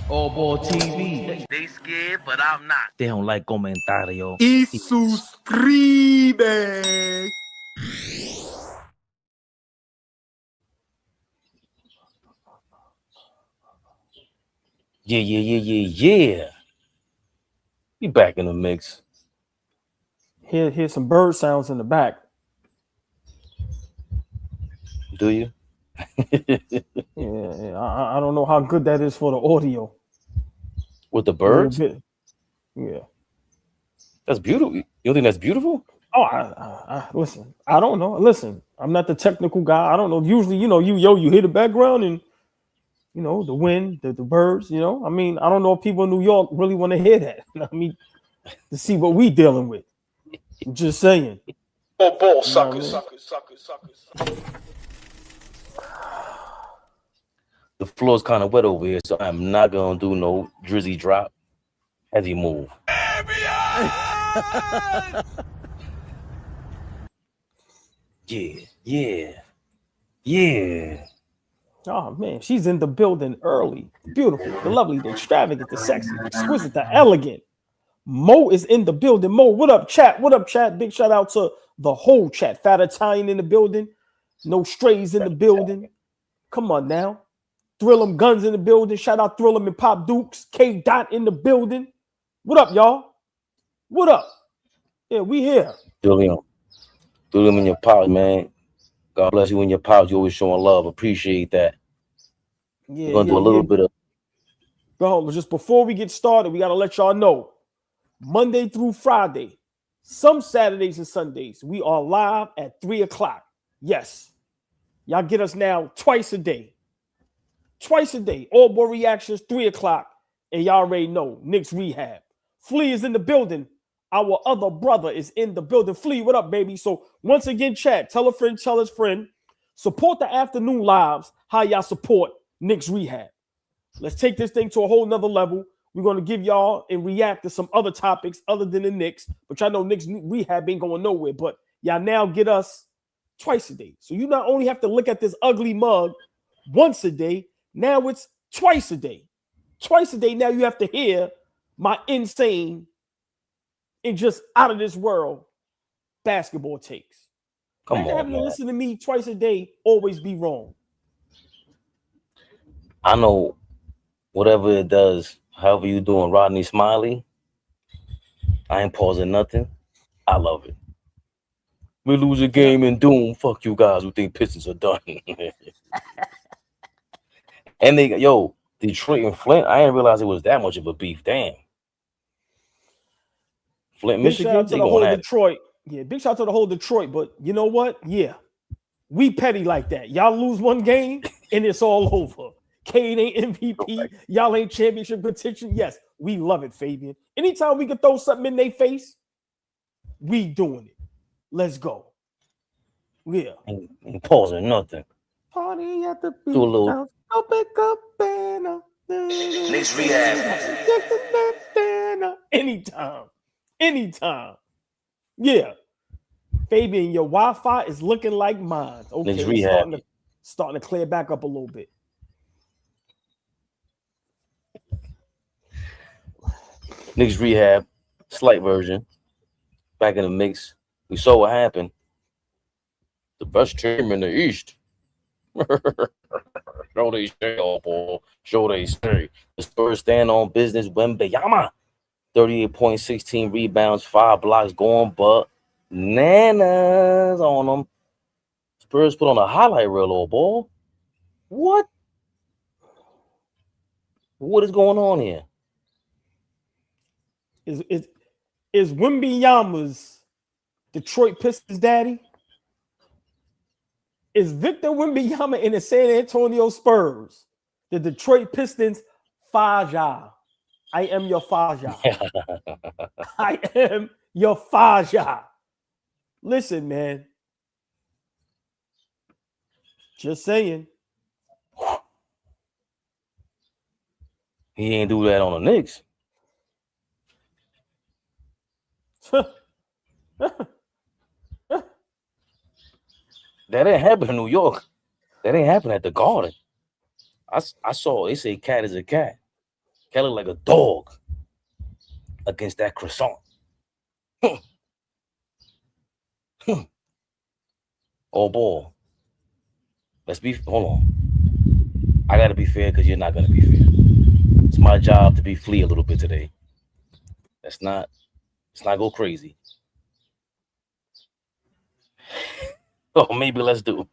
AllBall TV. They scared, but I'm not. They don't like comentario. Y suscribe. Yeah. We back in the mix. Here's some bird sounds in the back. Do you? Yeah. I don't know how good that is for the audio. With the birds? Yeah. That's beautiful. You don't think that's beautiful? Oh, I listen. I don't know. Listen, I'm not the technical guy. I don't know. Usually, you hear the background and the wind, the birds. I mean, I don't know if people in New York really want to hear that. I mean, to see what we dealing with. I'm just saying. Ball suckers. The floor's kind of wet over here, so I'm not gonna do no drizzy drop. Heavy move. Yeah. Oh man, she's in the building early. Beautiful, the lovely, the extravagant, the sexy, the exquisite, the elegant. Mo is in the building. Mo, what up, chat? What up, chat? Big shout out to the whole chat. Fat Italian in the building. No strays in the building. Come on now. Thrill 'em Guns in the building. Shout out Thrill 'em and Pop Dukes. K Dot in the building. What up, y'all? What up? Yeah, we here. Thrill 'em in your pouch, man. God bless you in your pouch. You always showing love. Appreciate that. Yeah, We're gonna do a little bit of. Bro, just before we get started, we gotta let y'all know. Monday through Friday, some Saturdays and Sundays, we are live at 3:00. Yes. Y'all get us now twice a day. AllBall reactions, 3:00. And y'all already know, Knicks Rehab. Flea is in the building. Our other brother is in the building. Flea, what up, baby? So once again, chat, tell a friend, tell his friend. Support the afternoon lives, how y'all support Knicks Rehab. Let's take this thing to a whole nother level. We're going to give y'all and react to some other topics other than the Knicks, but y'all know Knicks Rehab ain't going nowhere, but y'all now get us twice a day. So you not only have to look at this ugly mug once a day, now it's twice a day. Twice a day, now you have to hear my insane and just out of this world basketball takes. Come on, having man. to listen to me twice a day, always be wrong. I know whatever it does, however you doing, Rodney Smiley, I ain't pausing nothing. I love it. We lose a game in Doom. Fuck you guys who think Pistons are done. And Detroit and Flint, I didn't realize it was that much of a beef. Damn. Flint, Big shout Michigan, out to they the going whole at it. Detroit. Yeah, big shout out to the whole Detroit. But you know what? Yeah, we petty like that. Y'all lose one game and it's all over. Cade ain't MVP. Y'all ain't championship contention. Yes, we love it, Fabian. Anytime we can throw something in their face, we doing it. Let's go. Yeah. Ain't pausing nothing. Party at the beach. Do a little. I'll pick up banner. Knicks Rehab. Anytime. Yeah. Fabian, your Wi-Fi is looking like mine. Okay, Knicks Rehab. Starting to clear back up a little bit. Knicks Rehab, slight version. Back in the mix. We saw what happened. The best team in the East. Show they stay, ball. Show they stay. The Spurs stand on business. Wembanyama, 38 points, 16 rebounds, 5 blocks, going bananas on them. Spurs put on a highlight reel, old ball. What is going on here? Is Wembanyama's Detroit Pistons daddy? Is Victor Wembanyama in the San Antonio Spurs the Detroit Pistons Faja? I am your Faja. I am your Faja. Listen, man. Just saying. He ain't do that on the Knicks. That didn't happen in New York. That ain't happen at the Garden. I saw they say cat is a cat. Cat look like a dog against that croissant. AllBall. Hold on. I gotta be fair because you're not gonna be fair. It's my job to be flea a little bit today. Let's not go crazy. Oh, maybe let's do.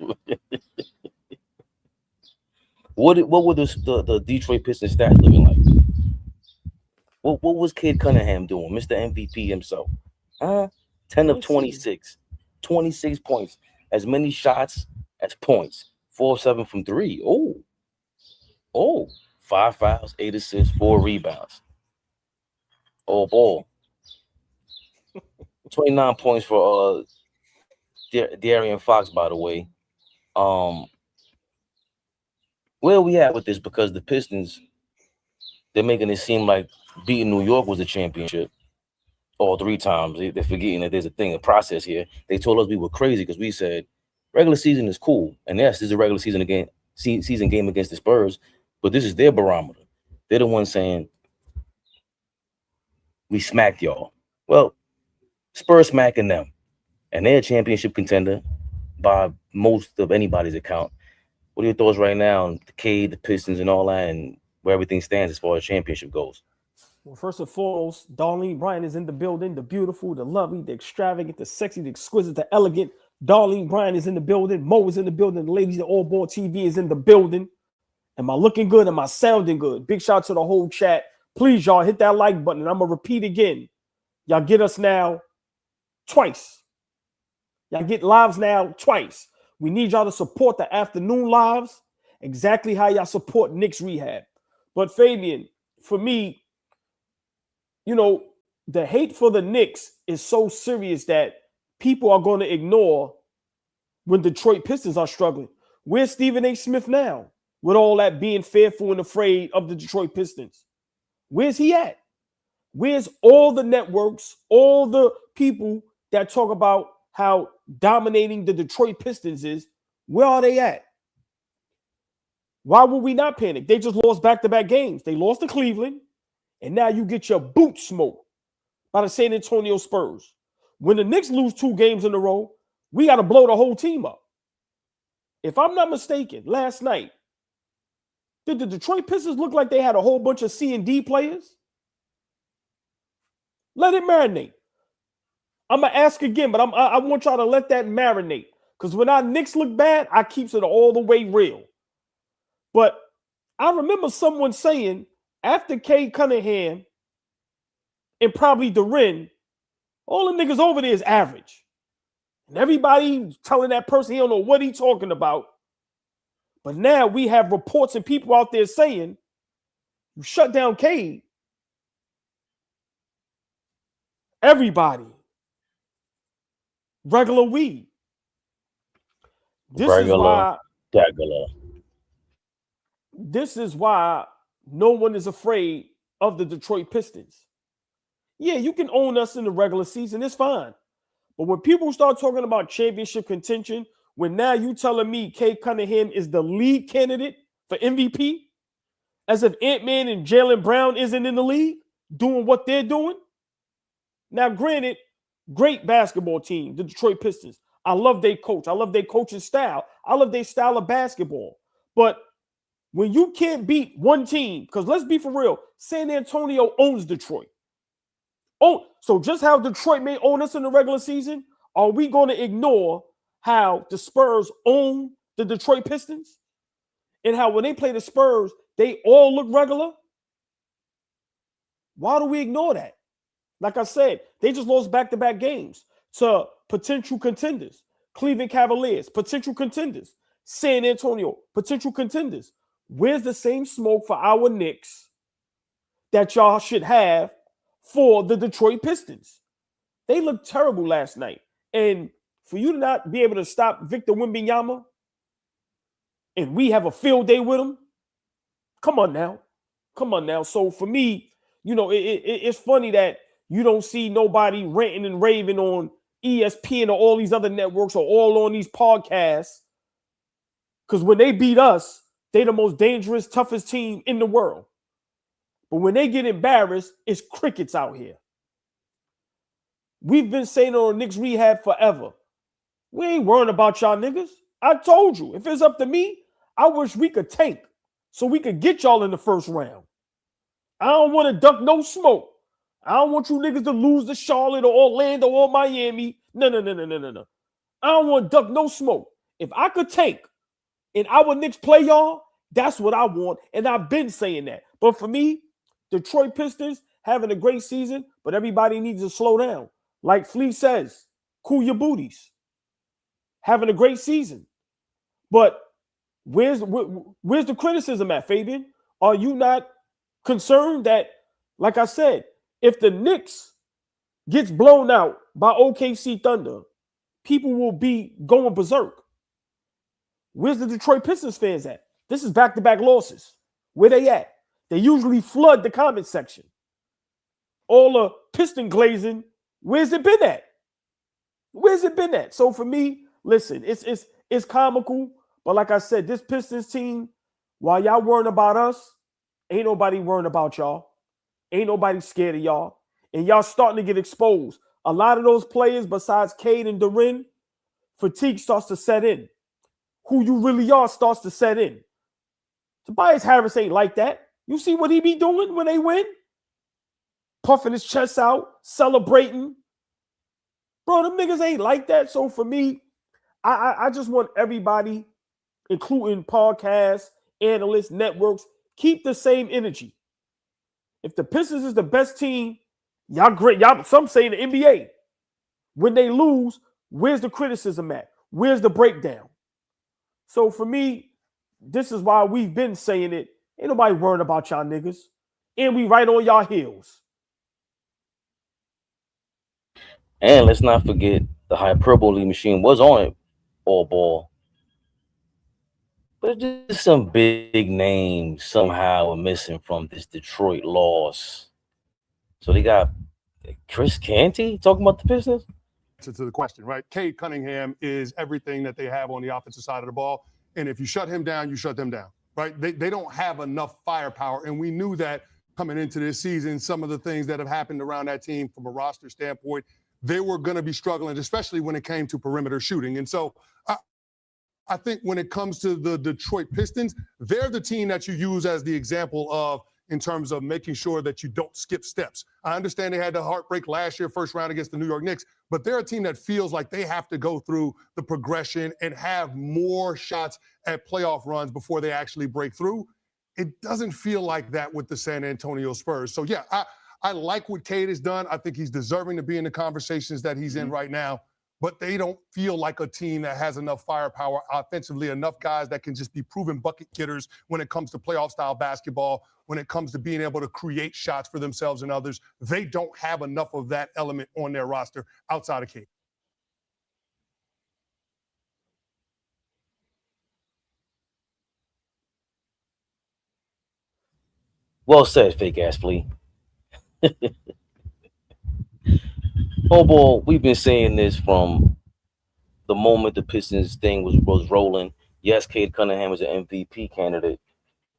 What were the Detroit Pistons stats looking like? What was Cade Cunningham doing, Mr. MVP himself? 10 of 26, 26 points, as many shots as points, 4-7 from 3. Oh, 5 fouls, 8 assists, 4 rebounds. AllBall. 29 points for De'Aaron Fox, by the way. Where are we at with this? Because the Pistons, they're making it seem like beating New York was a championship all 3 times. They're forgetting that there's a process here. They told us we were crazy because we said regular season is cool. And yes, this is a regular season game against the Spurs, but this is their barometer. They're the ones saying we smacked y'all. Well, Spurs smacking them. And they're a championship contender by most of anybody's account. What are your thoughts right now on the Cade, the Pistons, and all that, and where everything stands as far as championship goes? Well, first and foremost, Darlene Bryant is in the building. The beautiful, the lovely, the extravagant, the sexy, the exquisite, the elegant. Darlene Bryant is in the building. Mo is in the building. The ladies at AllBall TV is in the building. Am I looking good? Am I sounding good? Big shout out to the whole chat. Please, y'all, hit that like button. And I'm going to repeat again. Y'all get us now twice. Y'all get lives now twice. We need y'all to support the afternoon lives exactly how y'all support Knicks Rehab. But Fabian, for me, the hate for the Knicks is so serious that people are going to ignore when Detroit Pistons are struggling. Where's Stephen A. Smith now with all that being fearful and afraid of the Detroit Pistons? Where's he at? Where's all the networks, all the people that talk about how dominating the Detroit Pistons is? Where are they at? Why would we not panic? They just lost back-to-back games. They lost to Cleveland, and now you get your boot smoked by the San Antonio Spurs. When the Knicks lose 2 games in a row, we got to blow the whole team up. If I'm not mistaken, last night, did the Detroit Pistons look like they had a whole bunch of C and D players? Let it marinate. I'm going to ask again, but I want y'all to let that marinate. Because when our Knicks look bad, I keeps it all the way real. But I remember someone saying, after Cade Cunningham and probably Duren, all the niggas over there is average. And everybody telling that person he don't know what he's talking about. But now we have reports and people out there saying, you shut down Cade. Everybody. Regular weed. This is why no one is afraid of the Detroit Pistons. Yeah, you can own us in the regular season. It's fine. But when people start talking about championship contention, when now you telling me Cade Cunningham is the lead candidate for MVP, as if Ant-Man and Jaylen Brown isn't in the league doing what they're doing. Now, granted, great basketball team, the Detroit Pistons. I love their coach. I love their coaching style. I love their style of basketball. But when you can't beat one team, because let's be for real, San Antonio owns Detroit. Oh, so just how Detroit may own us in the regular season, are we going to ignore how the Spurs own the Detroit Pistons? And how when they play the Spurs, they all look regular? Why do we ignore that? Like I said, they just lost back-to-back games to potential contenders. Cleveland Cavaliers, potential contenders. San Antonio, potential contenders. Where's the same smoke for our Knicks that y'all should have for the Detroit Pistons? They looked terrible last night. And for you to not be able to stop Victor Wembanyama and we have a field day with him, come on now. Come on now. So for me, it's funny that you don't see nobody ranting and raving on ESPN or all these other networks or all on these podcasts. Because when they beat us, they the most dangerous, toughest team in the world. But when they get embarrassed, it's crickets out here. We've been saying on Knicks rehab forever. We ain't worrying about y'all niggas. I told you, if it's up to me, I wish we could tank so we could get y'all in the first round. I don't want to duck no smoke. I don't want you niggas to lose to Charlotte or Orlando or Miami. No. I don't want to duck no smoke. If I could tank and our Knicks play y'all, that's what I want. And I've been saying that. But for me, Detroit Pistons having a great season, but everybody needs to slow down. Like Flea says, cool your booties. Having a great season. But where's the criticism at, Fabian? Are you not concerned that, like I said, if the Knicks gets blown out by OKC Thunder, people will be going berserk? Where's the Detroit Pistons fans at? This is back-to-back losses. Where they at? They usually flood the comment section. All the piston glazing, where's it been at? Where's it been at? So for me, listen, it's comical, but like I said, this Pistons team, while y'all worrying about us, ain't nobody worrying about y'all. Ain't nobody scared of y'all. And y'all starting to get exposed. A lot of those players, besides Cade and Duren, fatigue starts to set in. Who you really are starts to set in. Tobias Harris ain't like that. You see what he be doing when they win? Puffing his chest out, celebrating. Bro, them niggas ain't like that. So for me, I just want everybody, including podcasts, analysts, networks, keep the same energy. If the Pistons is the best team, y'all great. Y'all, some say in the NBA. When they lose, where's the criticism at? Where's the breakdown? So for me, this is why we've been saying it. Ain't nobody worrying about y'all niggas. And we right on y'all heels. And let's not forget the hyperbole machine was on it, AllBall. But just some big names somehow are missing from this Detroit loss. So they got Chris Canty talking about the Pistons? To the question, right? Cade Cunningham is everything that they have on the offensive side of the ball. And if you shut him down, you shut them down, right? They don't have enough firepower. And we knew that coming into this season, some of the things that have happened around that team from a roster standpoint, they were going to be struggling, especially when it came to perimeter shooting. And so I think when it comes to the Detroit Pistons, they're the team that you use as the example of in terms of making sure that you don't skip steps. I understand they had the heartbreak last year, first round against the New York Knicks, but they're a team that feels like they have to go through the progression and have more shots at playoff runs before they actually break through. It doesn't feel like that with the San Antonio Spurs. So, yeah, I like what Cade has done. I think he's deserving to be in the conversations that he's in right now, but they don't feel like a team that has enough firepower offensively, enough guys that can just be proven bucket getters when it comes to playoff-style basketball, when it comes to being able to create shots for themselves and others. They don't have enough of that element on their roster outside of Cade. Well said, fake-ass flea. AllBall, we've been saying this from the moment the Pistons thing was rolling. Yes, Cade Cunningham was an MVP candidate,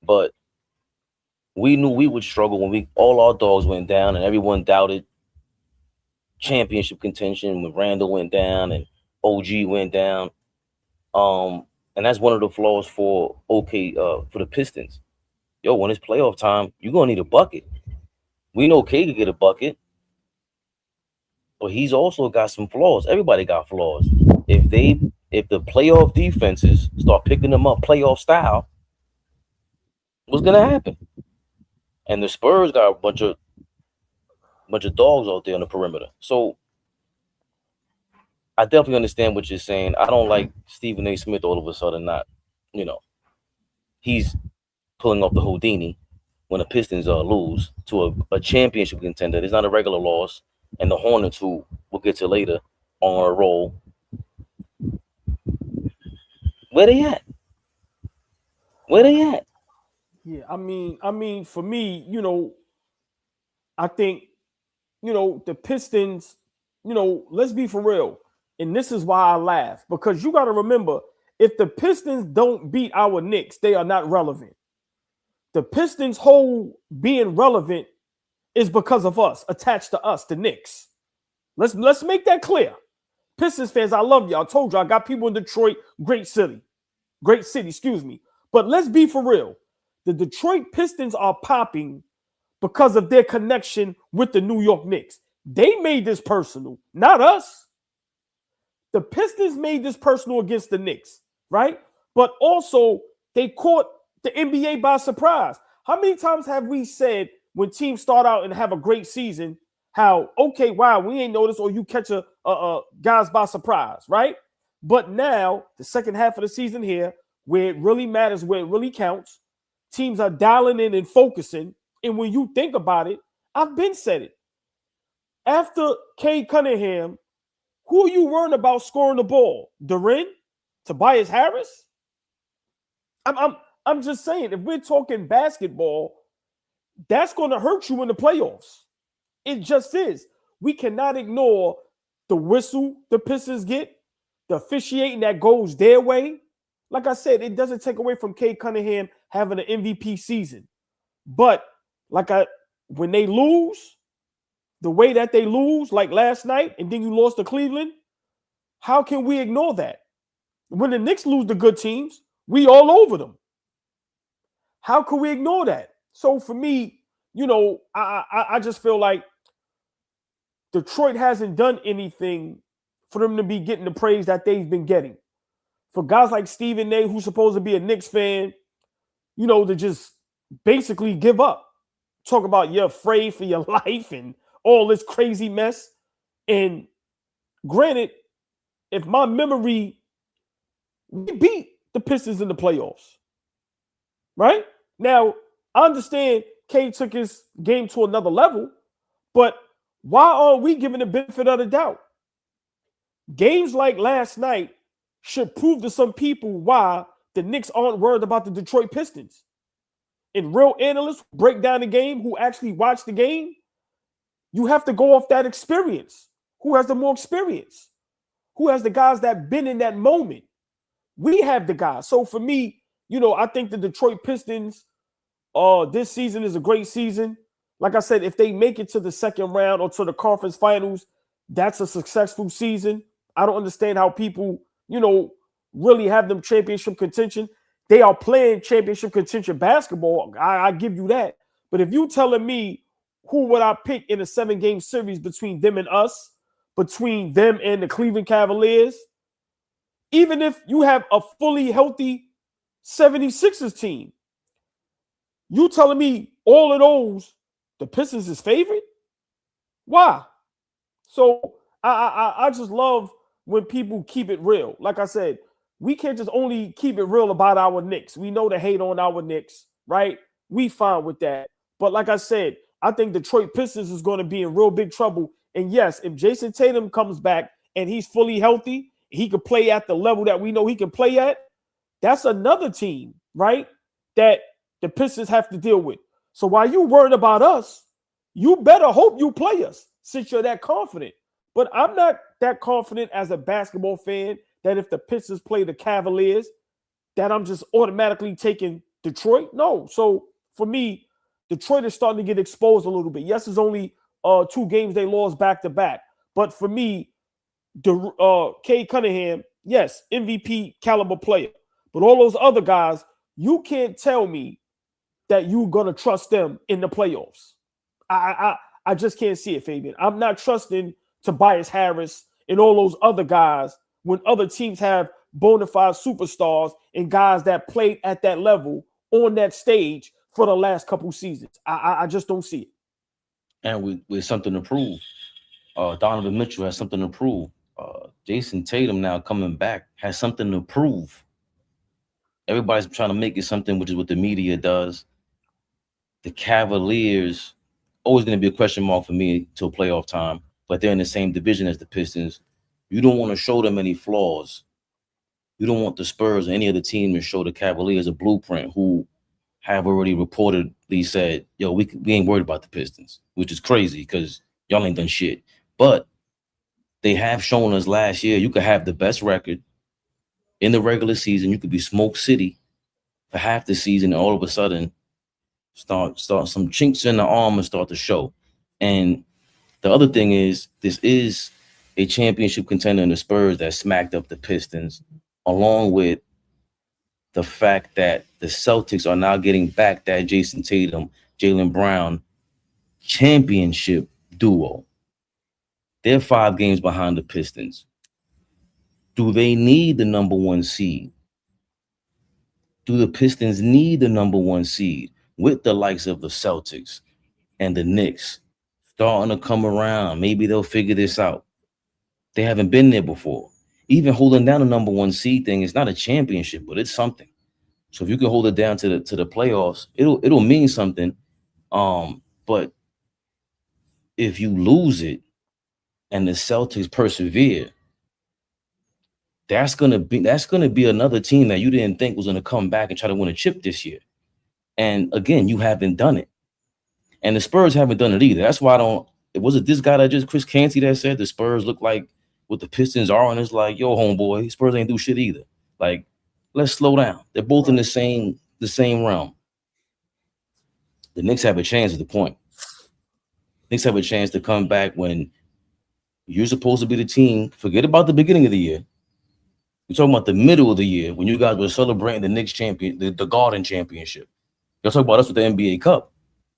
but we knew we would struggle when all our dogs went down and everyone doubted championship contention when Randall went down and OG went down. And that's one of the flaws for the Pistons. Yo, when it's playoff time, you're gonna need a bucket. We know Cade could get a bucket, but he's also got some flaws. Everybody got flaws. If the playoff defenses start picking them up playoff style, what's gonna happen? And the Spurs got a bunch of dogs out there on the perimeter. So I definitely understand what you're saying. I don't like Stephen A. Smith all of a sudden not, he's pulling off the Houdini when the Pistons lose to a championship contender. It's not a regular loss. And the Hornets, who we'll get to later, on a roll. Where they at? Yeah, I mean, for me, I think, the Pistons, let's be for real. And this is why I laugh, because you got to remember, if the Pistons don't beat our Knicks, they are not relevant. The Pistons' whole being relevant is because of us, attached to us, the Knicks. Let's make that clear. Pistons fans, I love y'all. I told you I got people in Detroit, great city, excuse me. But let's be for real. The Detroit Pistons are popping because of their connection with the New York Knicks. They made this personal, not us. The Pistons made this personal against the Knicks, right? But also, they caught the NBA by surprise. How many times have we said when teams start out and have a great season, how, okay, wow, we ain't noticed, or you catch a guys by surprise, right? But now, the second half of the season here, where it really matters, where it really counts, teams are dialing in and focusing. And when you think about it, I've been said it. After Cade Cunningham, who are you worrying about scoring the ball? Duren? Tobias Harris? I'm just saying, if we're talking basketball, that's going to hurt you in the playoffs. It just is. We cannot ignore the whistle the Pistons get, the officiating that goes their way. Like I said, it doesn't take away from Cade Cunningham having an MVP season. But when they lose, the way that they lose, like last night, and then you lost to Cleveland, how can we ignore that? When the Knicks lose to good teams, we all over them. How can we ignore that? So for me, I just feel like Detroit hasn't done anything for them to be getting the praise that they've been getting. For guys like Stephen A., who's supposed to be a Knicks fan, to just basically give up. Talk about you're afraid for your life and all this crazy mess. And granted, if my memory, we beat the Pistons in the playoffs. Right? Now, I understand Cade took his game to another level, but why are we giving the benefit of the doubt? Games like last night should prove to some people why the Knicks aren't worried about the Detroit Pistons. And real analysts break down the game, who actually watch the game, you have to go off that experience. Who has the more experience? Who has the guys that been in that moment? We have the guys. So for me, I think the Detroit Pistons, this season is a great season. Like I said, if they make it to the second round or to the conference finals, that's a successful season. I don't understand how people, really have them championship contention. They are playing championship contention basketball. I give you that. But if you telling me who would I pick in a 7-game series between them and us, between them and the Cleveland Cavaliers, even if you have a fully healthy 76ers team, you telling me all of those, the Pistons is favorite? Why? So I just love when people keep it real. Like I said, we can't just only keep it real about our Knicks. We know the hate on our Knicks, right? We fine with that. But like I said, I think Detroit Pistons is going to be in real big trouble. And yes, if Jason Tatum comes back and he's fully healthy, he could play at the level that we know he can play at, that's another team, right, that the Pistons have to deal with. So while you worried about us, you better hope you play us since you're that confident. But I'm not that confident as a basketball fan that if the Pistons play the Cavaliers, that I'm just automatically taking Detroit. No. So for me, Detroit is starting to get exposed a little bit. Yes, it's only 2 games they lost back-to-back. But for me, Cade Cunningham, yes, MVP caliber player. But all those other guys, you can't tell me that you're going to trust them in the playoffs. I just can't see it, Fabian. I'm not trusting Tobias Harris and all those other guys when other teams have bona fide superstars and guys that played at that level on that stage for the last couple seasons. I just don't see it. And with something to prove. Donovan Mitchell has something to prove. Jason Tatum now coming back has something to prove. Everybody's trying to make it something, which is what the media does. The Cavaliers, always going to be a question mark for me till playoff time, but they're in the same division as the Pistons. You don't want to show them any flaws. You don't want the Spurs or any other team to show the Cavaliers a blueprint who have already reportedly said, yo, we ain't worried about the Pistons, which is crazy because y'all ain't done shit. But they have shown us last year you could have the best record in the regular season. You could be Smoke City for half the season, and all of a sudden Start some chinks in the armor start to show. And the other thing is, this is a championship contender in the Spurs that smacked up the Pistons, along with the fact that the Celtics are now getting back that Jason Tatum, Jaylen Brown championship duo. They're 5 games behind the Pistons. Do they need the number 1 seed? Do the Pistons need the number 1 seed with the likes of the Celtics and the Knicks starting to come around? Maybe they'll figure this out. They haven't been there before. Even holding down the number 1 seed thing is not a championship, but it's something. So if you can hold it down to the playoffs, it'll mean something. But if you lose it and the Celtics persevere, that's gonna be another team that you didn't think was gonna come back and try to win a chip this year. And again, you haven't done it. And the Spurs haven't done it either. That's why was it this guy that just Chris Canty that said the Spurs look like what the Pistons are, and it's like, yo, homeboy, Spurs ain't do shit either. Like, let's slow down. They're both in the same realm. The Knicks have a chance at the point. Knicks have a chance to come back when you're supposed to be the team. Forget about the beginning of the year. We're talking about the middle of the year when you guys were celebrating the Knicks champion, the Garden Championship. Y'all talk about us with the NBA Cup.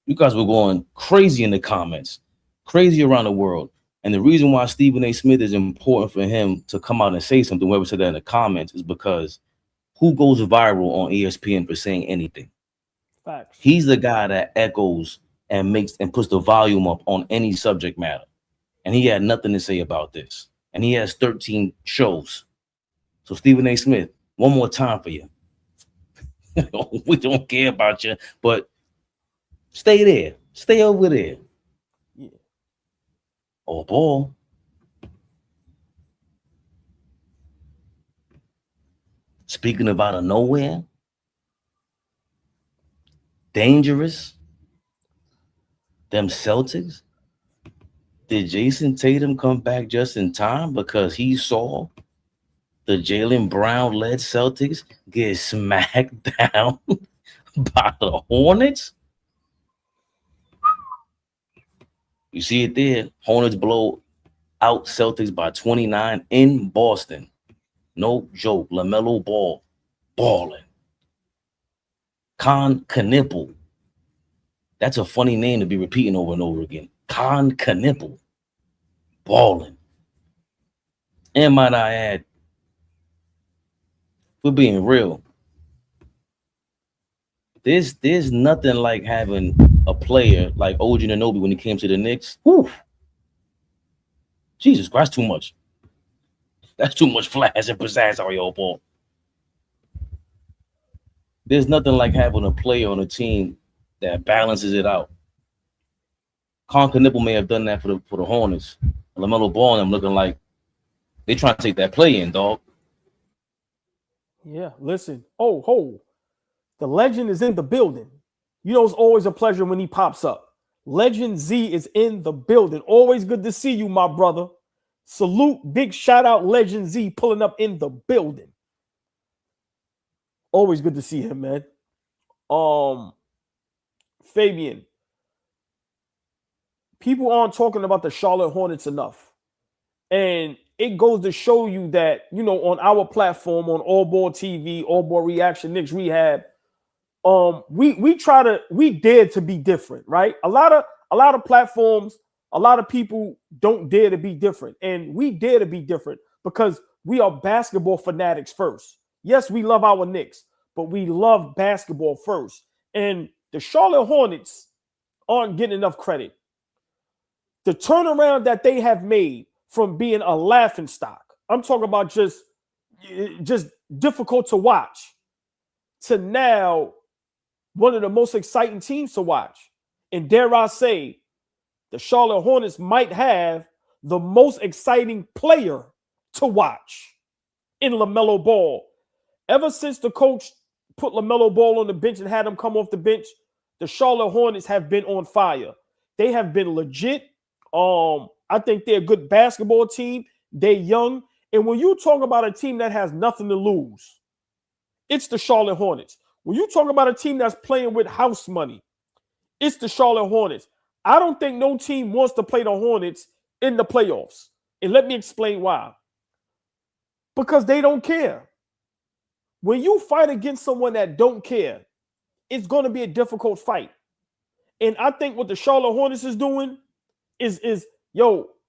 You guys were going crazy in the comments, crazy around the world. And the reason why Stephen A. Smith is important for him to come out and say something, whoever said that in the comments, is because who goes viral on ESPN for saying anything? Facts. He's the guy that echoes and makes and puts the volume up on any subject matter. And he had nothing to say about this. And he has 13 shows. So Stephen A. Smith, one more time for you. We don't care about you, but stay there. Stay over there. Yeah. AllBall. Speaking of out of nowhere, dangerous, them Celtics. Did Jason Tatum come back just in time because he saw the Jaylen Brown-led Celtics get smacked down by the Hornets? You see it there. Hornets blow out Celtics by 29 in Boston. No joke. LaMelo Ball balling. Cunningham. That's a funny name to be repeating over and over again. Cunningham. Balling. And might I add, for being real, there's nothing like having a player like OG Anunoby when he came to the Knicks. Whew. Jesus Christ, too much. That's too much flash and pizzazz on your ball. There's nothing like having a player on a team that balances it out. Cunningham may have done that for the Hornets. LaMelo Ball and them looking like they trying to take that play in, dog. Yeah, listen. Oh, the legend is in the building. You know, it's always a pleasure when he pops up. Legend Z is in the building. Always good to see you, my brother. Salute, big shout out, Legend Z pulling up in the building. Always good to see him, man. Fabian, people aren't talking about the Charlotte Hornets enough. And it goes to show you that, you know, on our platform, on AllBall TV, AllBall Reaction, Knicks Rehab, we dare to be different, right? A lot of platforms, a lot of people don't dare to be different. And we dare to be different because we are basketball fanatics first. Yes, we love our Knicks, but we love basketball first. And the Charlotte Hornets aren't getting enough credit. The turnaround that they have made from being a laughingstock, I'm talking about just difficult to watch, to now one of the most exciting teams to watch. And dare I say, the Charlotte Hornets might have the most exciting player to watch in LaMelo Ball. Ever since the coach put LaMelo Ball on the bench and had him come off the bench, the Charlotte Hornets have been on fire. They have been legit. I think they're a good basketball team. They're young. And when you talk about a team that has nothing to lose, it's the Charlotte Hornets. When you talk about a team that's playing with house money, It's the Charlotte Hornets. I don't think no team wants to play the Hornets in the playoffs. And let me explain why. Because they don't care. When you fight against someone that don't care, it's going to be a difficult fight. And I think what the Charlotte Hornets is doing is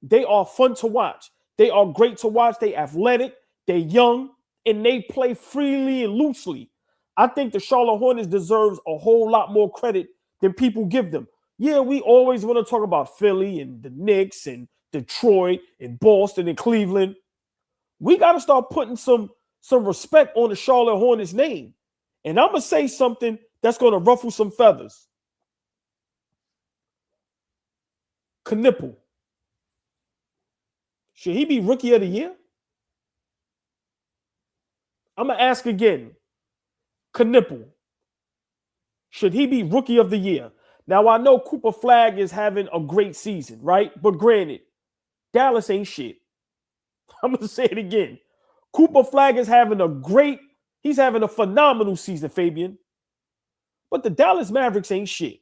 they are fun to watch. They are great to watch. They athletic, they young, and they play freely and loosely. I think the Charlotte Hornets deserves a whole lot more credit than people give them. Yeah, we always want to talk about Philly and the Knicks and Detroit and Boston and Cleveland. We got to start putting some respect on the Charlotte Hornets name. And I'm going to say something that's going to ruffle some feathers. Knipple. Should he be Rookie of the Year? I'm going to ask again. Knipple. Should he be Rookie of the Year? Now, I know Cooper Flagg is having a great season, right? But granted, Dallas ain't shit. I'm going to say it again. Cooper Flagg is having a phenomenal season, Fabian. But the Dallas Mavericks ain't shit.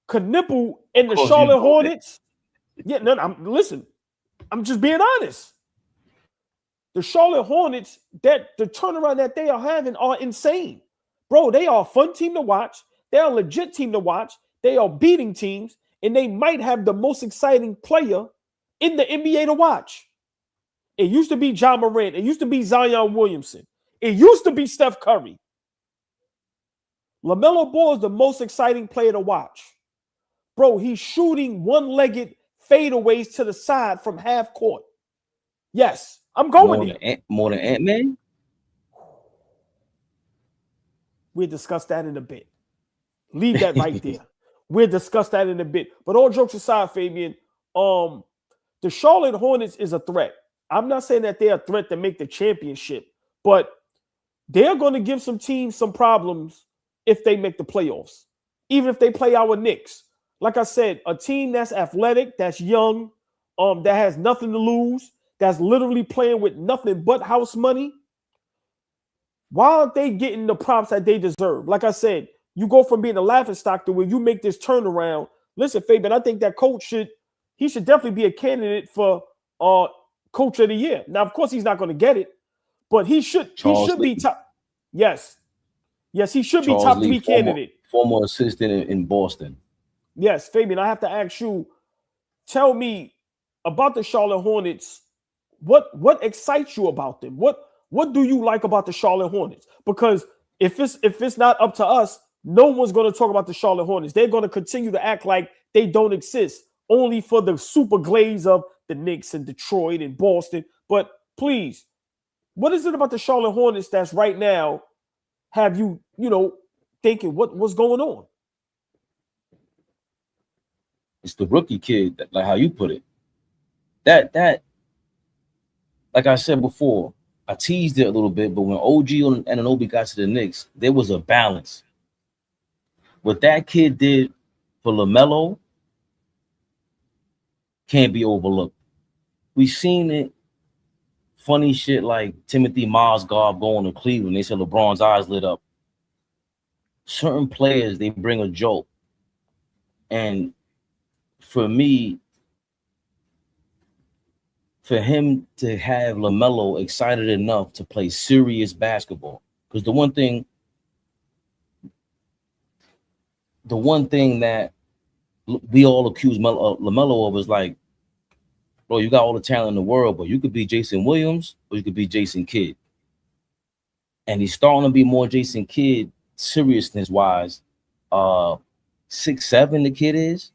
Knipple and the Charlotte Hornets. Yeah, listen, I'm just being honest. The Charlotte Hornets, the turnaround that they are having are insane. Bro, they are a fun team to watch. They're a legit team to watch. They are beating teams, and they might have the most exciting player in the NBA to watch. It used to be Ja Morant. It used to be Zion Williamson. It used to be Steph Curry. LaMelo Ball is the most exciting player to watch. Bro, he's shooting one-legged fadeaways to the side from half court. Yes, I'm going there. More than Ant-Man? We'll discuss that in a bit. Leave that right there. We'll discuss that in a bit. But all jokes aside, Fabian, the Charlotte Hornets is a threat. I'm not saying that they're a threat to make the championship, but they're going to give some teams some problems if they make the playoffs, even if they play our Knicks. Like I said, a team that's athletic, that's young, that has nothing to lose, that's literally playing with nothing but house money. Why aren't they getting the props that they deserve? Like I said, you go from being a laughingstock to where you make this turnaround. Listen, Fabian, I think that coach should definitely be a candidate for Coach of the Year. Now, of course, he's not going to get it, but he should be top. Yes, he should be top 3 candidate. Former assistant in Boston. Yes, Fabian, I have to ask you, tell me about the Charlotte Hornets. What excites you about them? What do you like about the Charlotte Hornets? Because if it's not up to us, no one's going to talk about the Charlotte Hornets. They're going to continue to act like they don't exist, only for the super glaze of the Knicks and Detroit and Boston. But please, what is it about the Charlotte Hornets that's right now have you thinking what's going on? It's the rookie kid, like how you put it. That like I said before, I teased it a little bit, but when OG and Anunoby got to the Knicks, there was a balance. What that kid did for LaMelo can't be overlooked. We've seen it. Funny shit like Timothy Mozgov going to Cleveland. They said LeBron's eyes lit up. Certain players, they bring a jolt. And for me, for him to have LaMelo excited enough to play serious basketball, because the one thing that we all accuse LaMelo of is like, bro, you got all the talent in the world, but you could be Jason Williams or you could be Jason Kidd. And he's starting to be more Jason Kidd seriousness-wise. 6'7" the kid is.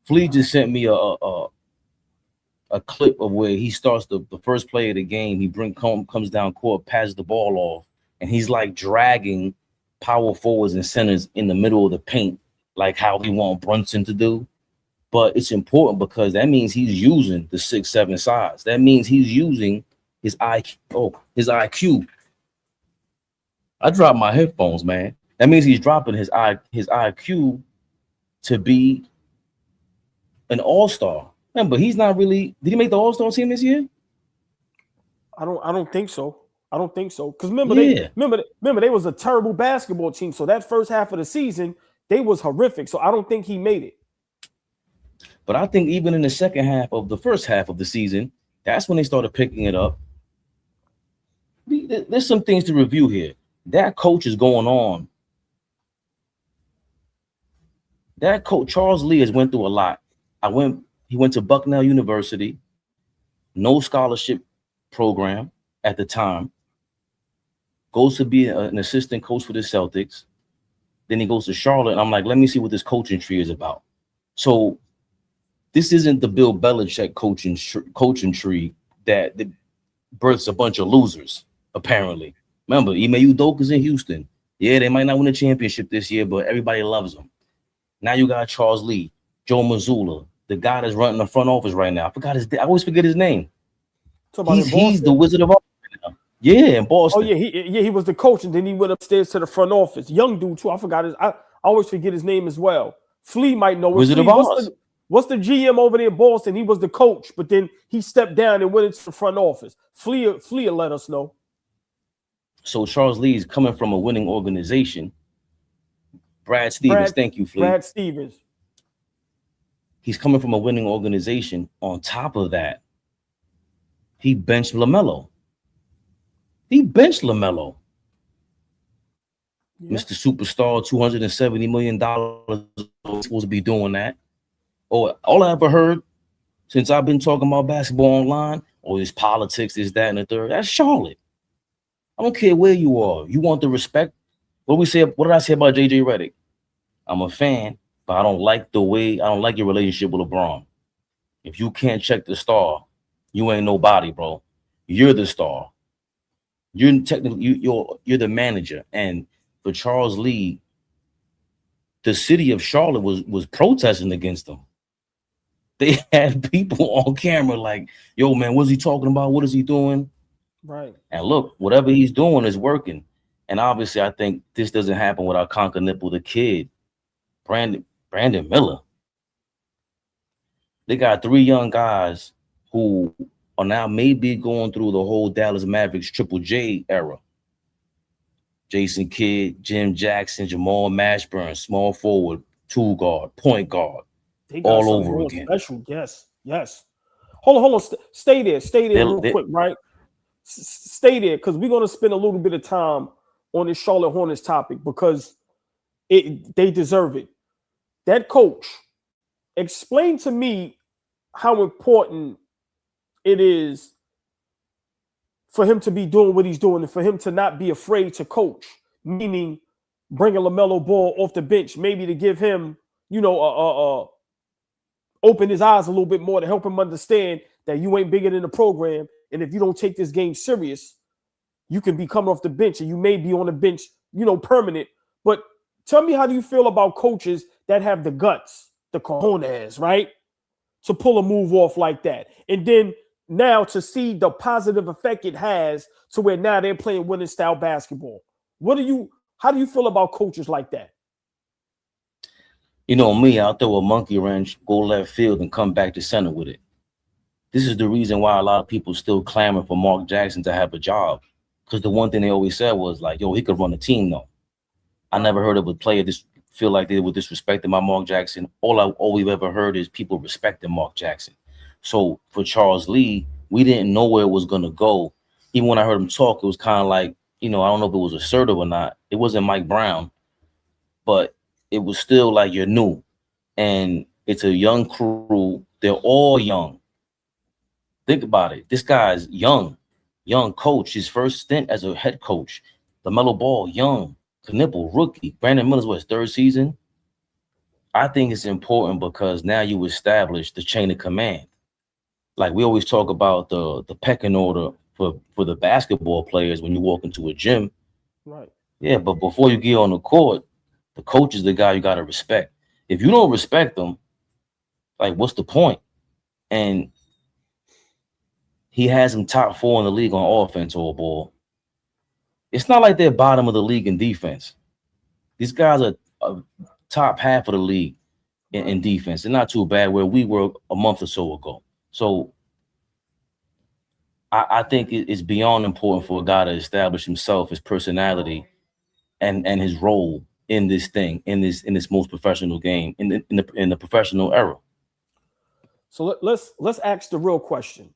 Flea just sent me a clip of where he starts the first play of the game. He comes down court, passes the ball off, and he's like dragging power forwards and centers in the middle of the paint, like how we want Brunson to do. But it's important because that means he's using the 6'7" size. That means he's using his IQ. I dropped my headphones, man. That means he's dropping his IQ to be an all-star. Man, but he's not really. Did he make the all-star team this year? I don't think so. I don't think so. Because remember, they was a terrible basketball team. So that first half of the season, they was horrific. So I don't think he made it. But I think even in the second half of the first half of the season, that's when they started picking it up. There's some things to review here. That coach is going on. That coach, Charles Lee, has went through a lot. He went to Bucknell University, no scholarship program at the time. Goes to be an assistant coach for the Celtics. Then he goes to Charlotte, and I'm like, let me see what this coaching tree is about. So this isn't the Bill Belichick coaching tree that births a bunch of losers, apparently. Remember, Ime Udoka's in Houston. Yeah, they might not win a championship this year, but everybody loves them. Now you got Charles Lee, Joe Mazzulla, the guy that's running the front office right now. I always forget his name. He's the Wizard of Oz right now. Yeah, in Boston. Oh, yeah, he was the coach, and then he went upstairs to the front office. Young dude, too. I forgot I always forget his name as well. Flea might know it. Wizard of Oz. What's the GM over there in Boston? He was the coach, but then he stepped down and went into the front office. Flea let us know. So Charles Lee is coming from a winning organization. Brad Stevens, thank you, Flea. Brad Stevens. He's coming from a winning organization. On top of that, he benched LaMelo. Yeah. Mr. Superstar, $270 million supposed to be doing that. All I ever heard since I've been talking about basketball online, this politics, this, that, and the third. That's Charlotte. I don't care where you are. You want the respect. What did I say about JJ Redick? I'm a fan, but I don't like your relationship with LeBron. If you can't check the star, you ain't nobody, bro. You're the star. You're technically you're the manager. And for Charles Lee, the city of Charlotte was protesting against him. They had people on camera like, yo, man, what's he talking about? What is he doing? Right. And look, whatever he's doing is working. And obviously, I think this doesn't happen without Conker Nipple, the kid, Brandon Miller. They got 3 young guys who are now maybe going through the whole Dallas Mavericks Triple J era. Jason Kidd, Jim Jackson, Jamal Mashburn, small forward, 2 guard, point guard, all over again. Special. Yes. Hold on. Stay there real quick, right? Stay there, because we're going to spend a little bit of time on this Charlotte Hornets topic because they deserve it. That coach, explain to me how important it is for him to be doing what he's doing and for him to not be afraid to coach, meaning bringing LaMelo Ball off the bench, maybe to give him, open his eyes a little bit more, to help him understand that you ain't bigger than the program. And if you don't take this game serious, you can be coming off the bench and you may be on the bench, permanent. But tell me, how do you feel about coaches that have the guts, the cojones, right, to pull a move off like that? And then now to see the positive effect it has to where now they're playing winning style basketball. How do you feel about coaches like that? You know me, I'll throw a monkey wrench, go left field, and come back to center with it. This is the reason why a lot of people still clamor for Mark Jackson to have a job. Because the one thing they always said was like, yo, he could run a team though. I never heard of a player feel like they were disrespected by Mark Jackson. All we've ever heard is people respecting Mark Jackson. So for Charles Lee, we didn't know where it was going to go. Even when I heard him talk, it was kind of like, I don't know if it was assertive or not. It wasn't Mike Brown, but it was still like, you're new. And it's a young crew. They're all young. Think about it. This guy's young coach. His first stint as a head coach. LaMelo Ball, young. Knipple, rookie. Brandon Miller's his 3rd season. I think it's important because now you establish the chain of command. Like we always talk about the pecking order for the basketball players when you walk into a gym. Right. Yeah, but before you get on the court, the coach is the guy you got to respect. If you don't respect them, like what's the point? And he has him top 4 in the league on offense, AllBall. It's not like they're bottom of the league in defense. These guys are top half of the league in defense. They're not too bad where we were a month or so ago. So I think it's beyond important for a guy to establish himself, his personality, and his role in this thing, in this most professional game, in the professional era. So let's ask the real question.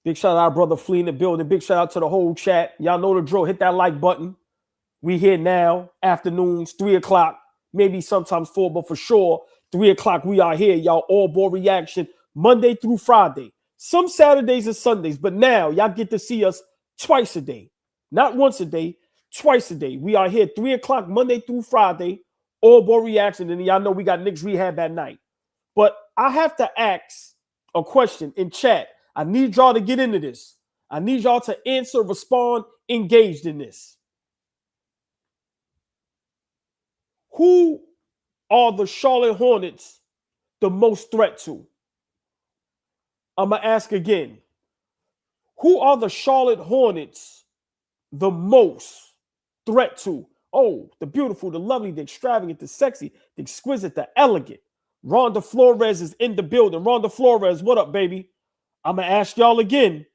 Big shout out to our brother Flea in the building. Big shout out to the whole chat. Y'all know the drill. Hit that like button. We here now, afternoons, 3 o'clock, maybe sometimes 4, but for sure, 3 o'clock, we are here. Y'all all ball reaction Monday through Friday. Some Saturdays and Sundays, but now y'all get to see us twice a day. Not once a day, twice a day. We are here 3 o'clock Monday through Friday, all ball reaction. And y'all know we got Knicks rehab at night. But I have to ask a question in chat. I need y'all to get into this. I need y'all to answer, respond, engaged in this. Who are the Charlotte Hornets the most threat to? I'm going to ask again. Who are the Charlotte Hornets the most threat to? Oh, the beautiful, the lovely, the extravagant, the sexy, the exquisite, the elegant. Rhonda Flores is in the building. Rhonda Flores, what up, baby? I'm going to ask y'all again.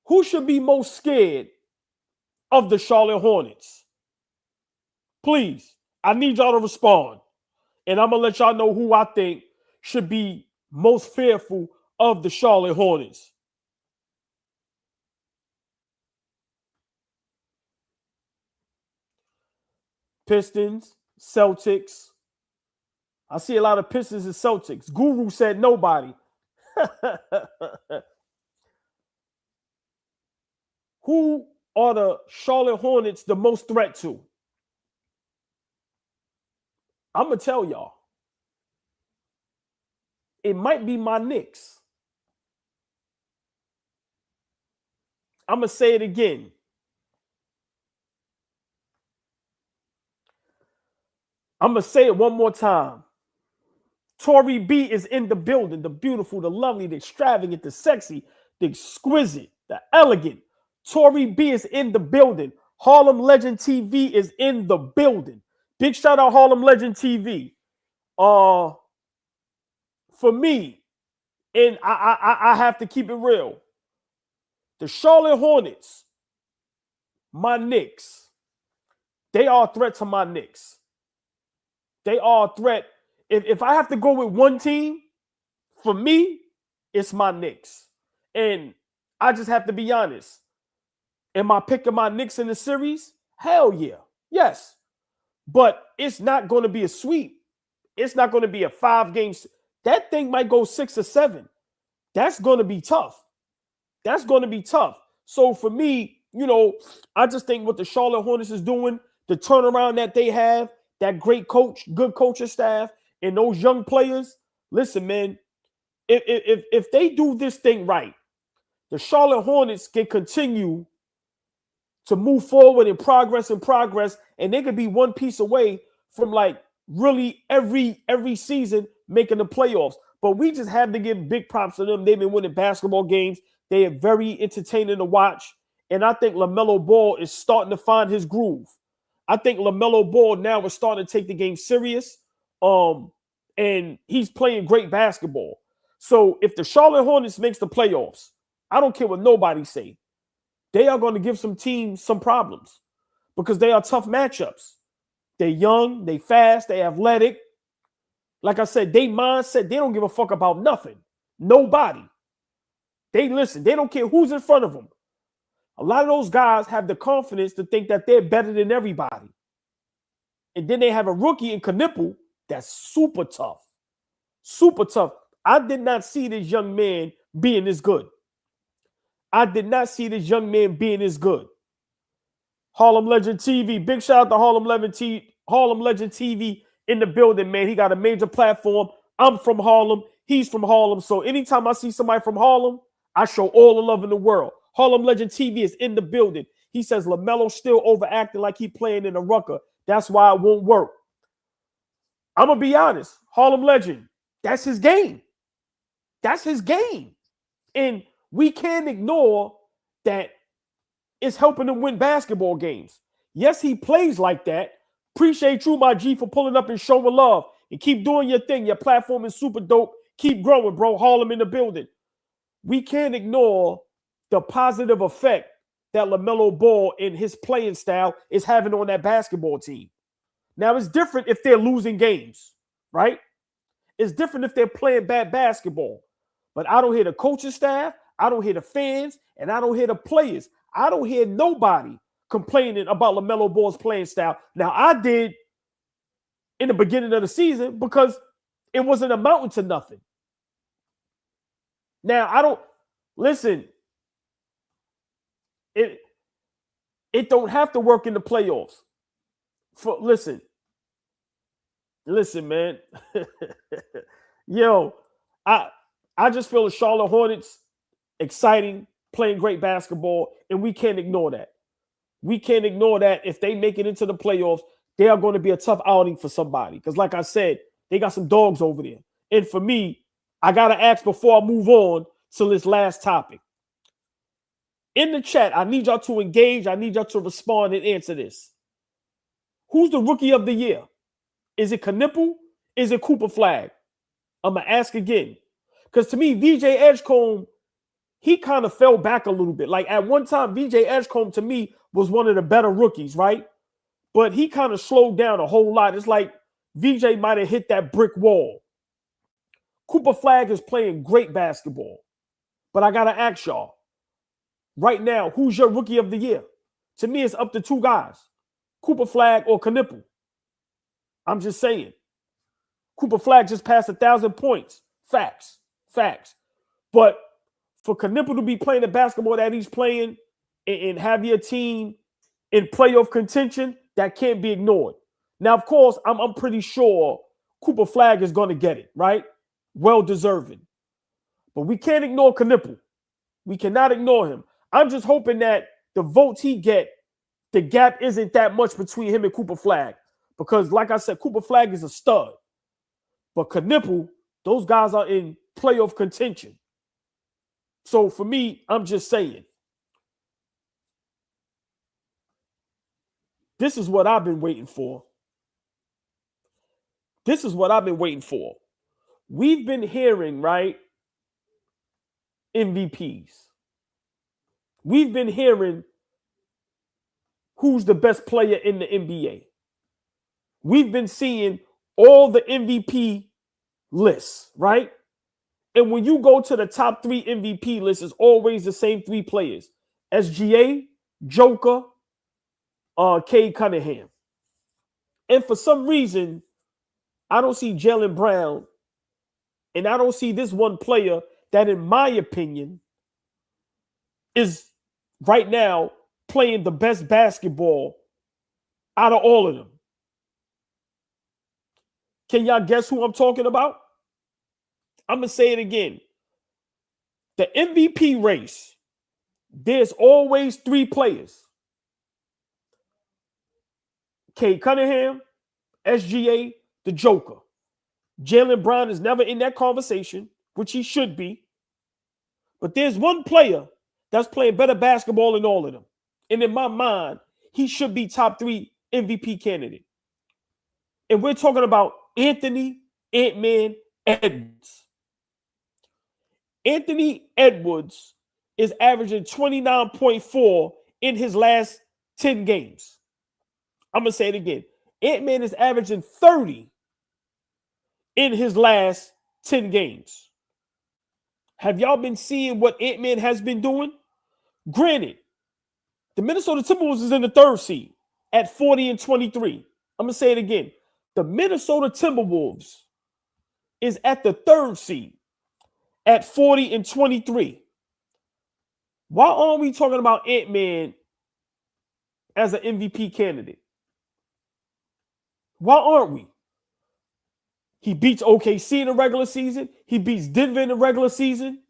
Who should be most scared of the Charlotte Hornets? Please, I need y'all to respond. And I'm going to let y'all know who I think should be most fearful of the Charlotte Hornets. Pistons, Celtics. I see a lot of Pistons and Celtics. Guru said nobody. Who are the Charlotte Hornets the most threat to? I'm going to tell y'all. It might be my Knicks. I'm going to say it again. I'm going to say it one more time. Tori B is in the building. The beautiful, the lovely, the extravagant, the sexy, the exquisite, the elegant. Tori B is in the building. Harlem Legend TV is in the building. Big shout out Harlem Legend TV. For me, and I have to keep it real. The Charlotte Hornets, my Knicks, they are a threat to my Knicks. They are a threat. If I have to go with one team, for me, it's my Knicks. And I just have to be honest. Am I picking my Knicks in the series? Hell yeah. Yes. But it's not going to be a sweep. It's not going to be a 5-game. That thing might go 6 or 7. That's going to be tough. That's going to be tough. So for me, I just think what the Charlotte Hornets is doing, the turnaround that they have, that great coach, good coaching staff, and those young players, listen, man, if they do this thing right, the Charlotte Hornets can continue to move forward and progress, and they could be one piece away from like really every season making the playoffs. But we just have to give big props to them. They've been winning basketball games. They are very entertaining to watch. And I think LaMelo Ball is starting to find his groove. I think LaMelo Ball now is starting to take the game serious. And he's playing great basketball. So if the Charlotte Hornets makes the playoffs, I don't care what nobody say, they are going to give some teams some problems because they are tough matchups. They're young, they fast, they athletic. Like I said, they mindset, they don't give a fuck about nothing. Nobody. They listen, they don't care who's in front of them. A lot of those guys have the confidence to think that they're better than everybody. And then they have a rookie in Knipple that's super tough. Super tough. I did not see this young man being this good. Harlem Legend TV. Big shout out to Harlem Legend TV in the building, man. He got a major platform. I'm from Harlem. He's from Harlem. So anytime I see somebody from Harlem, I show all the love in the world. Harlem Legend TV is in the building. He says LaMelo still overacting like he playing in a rucker. That's why it won't work. I'm going to be honest. Harlem Legend, that's his game. That's his game. And we can't ignore that it's helping him win basketball games. Yes, he plays like that. Appreciate you, my G, for pulling up and showing love. And keep doing your thing. Your platform is super dope. Keep growing, bro. Harlem in the building. We can't ignore the positive effect that LaMelo Ball and his playing style is having on that basketball team. Now, it's different if they're losing games, right? It's different if they're playing bad basketball. But I don't hear the coaching staff, I don't hear the fans, and I don't hear the players. I don't hear nobody complaining about LaMelo Ball's playing style. Now, I did in the beginning of the season because it wasn't amounting to nothing. Now, I don't listen. It don't have to work in the playoffs. Listen, man. Yo, I just feel the Charlotte Hornets exciting, playing great basketball, and we can't ignore that. We can't ignore that. If they make it into the playoffs, they are going to be a tough outing for somebody. Because like I said, they got some dogs over there. And for me, I got to ask before I move on to this last topic. In the chat, I need y'all to engage. I need y'all to respond and answer this. Who's the rookie of the year? Is it Knipple? Is it Cooper Flag? I'm going to ask again. Because to me, VJ Edgecombe, he kind of fell back a little bit. Like at one time, VJ Edgecombe to me was one of the better rookies, right? But he kind of slowed down a whole lot. It's like VJ might have hit that brick wall. Cooper Flag is playing great basketball. But I got to ask y'all, right now, who's your rookie of the year? To me, it's up to two guys, Cooper Flag or Knipple. I'm just saying. Cooper Flag just passed 1,000 points. Facts. But for Knipple to be playing the basketball that he's playing and have your team in playoff contention, that can't be ignored. Now, of course, I'm pretty sure Cooper Flag is going to get it, right? Well deserving. But we can't ignore Knipple. We cannot ignore him. I'm just hoping that the votes he get, the gap isn't that much between him and Cooper Flag. Because, like I said, Cooper Flag is a stud. But Knipple, those guys are in playoff contention. So, for me, I'm just saying. This is what I've been waiting for. We've been hearing, right, MVPs. We've been hearing who's the best player in the NBA. We've been seeing all the MVP lists, right? And when you go to the top 3 MVP lists, it's always the same 3 players. SGA, Joker, Cade Cunningham. And for some reason, I don't see Jaylen Brown, and I don't see this one player that, in my opinion, is right now playing the best basketball out of all of them. Can y'all guess who I'm talking about? I'm going to say it again. The MVP race, there's always 3 players. Cade Cunningham, SGA, the Joker. Jaylen Brown is never in that conversation, which he should be. But there's one player that's playing better basketball than all of them. And in my mind, he should be top 3 MVP candidate. And we're talking about Anthony Ant-Man Edwards. Anthony Edwards is averaging 29.4 in his last 10 games. I'm going to say it again. Ant-Man is averaging 30 in his last 10 games. Have y'all been seeing what Ant-Man has been doing? Granted, the Minnesota Timberwolves is in the 3rd seed at 40-23. I'm going to say it again. The Minnesota Timberwolves is at the 3rd seed at 40-23. Why aren't we talking about Ant-Man as an MVP candidate? Why aren't we? He beats OKC in the regular season. He beats Denver in the regular season.